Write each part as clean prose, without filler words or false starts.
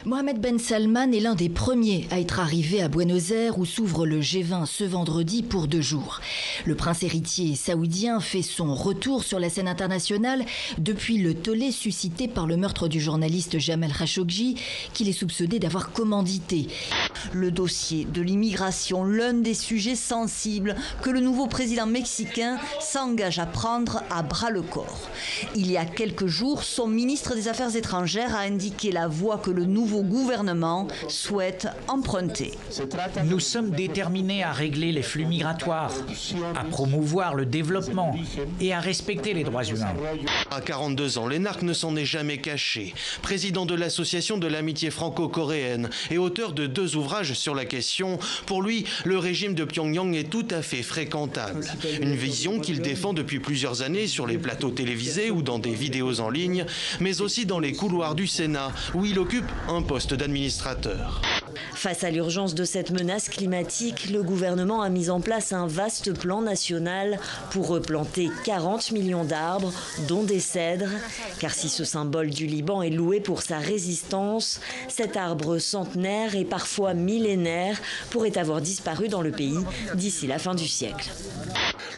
Mohamed Ben Salman est l'un des premiers à être arrivé à Buenos Aires où s'ouvre le G20 ce vendredi pour 2 jours. Le prince héritier saoudien fait son retour sur la scène internationale depuis le tollé suscité par le meurtre du journaliste Jamal Khashoggi qu'il est soupçonné d'avoir commandité. Le dossier de l'immigration, l'un des sujets sensibles que le nouveau président mexicain s'engage à prendre à bras-le-corps. Il y a quelques jours, son ministre des Affaires étrangères a indiqué la voie que le nouveau gouvernement souhaite emprunter. Nous sommes déterminés à régler les flux migratoires, à promouvoir le développement et à respecter les droits humains. À 42 ans, Lenark ne s'en est jamais caché. Président de l'association de l'amitié franco-coréenne et auteur de 2 ouvrages sur la question, pour lui, le régime de Pyongyang est tout à fait fréquentable. Une vision qu'il défend depuis plusieurs années sur les plateaux télévisés ou dans des vidéos en ligne, mais aussi dans les couloirs du Sénat, où il occupe un poste d'administrateur. Face à l'urgence de cette menace climatique, le gouvernement a mis en place un vaste plan national pour replanter 40 millions d'arbres, dont des cèdres. Car si ce symbole du Liban est loué pour sa résistance, cet arbre centenaire et parfois millénaire pourrait avoir disparu dans le pays d'ici la fin du siècle.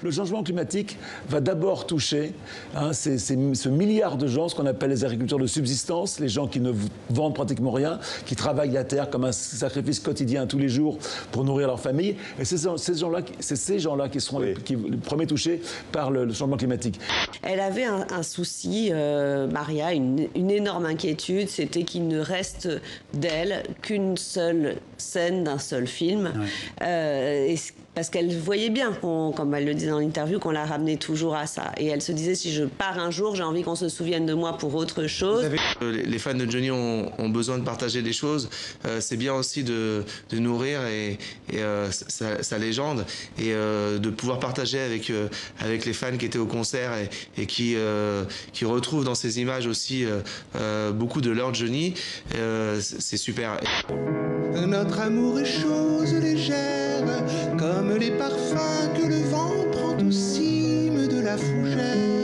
Le changement climatique va d'abord toucher ce milliard de gens, ce qu'on appelle les agriculteurs de subsistance, les gens qui ne vendent pratiquement rien, qui travaillent la terre comme un sacrifice quotidien tous les jours pour nourrir leur famille. Et c'est ces gens-là qui seront les premiers touchés par le changement climatique. Elle avait un souci, Maria, une énorme inquiétude, c'était qu'il ne reste d'elle qu'une seule scène d'un seul film. Ouais. Parce qu'elle voyait bien, comme elle le disait dans l'interview, qu'on la ramenait toujours à ça. Et elle se disait, si je pars un jour, j'ai envie qu'on se souvienne de moi pour autre chose. Les fans de Johnny ont besoin de partager des choses. C'est bien aussi de nourrir sa légende et de pouvoir partager avec les fans qui étaient au concert et qui retrouvent dans ces images aussi beaucoup de leur Johnny. C'est super. Notre amour est chose légère, comme les parfums que le vent prend aux cimes de la fougère.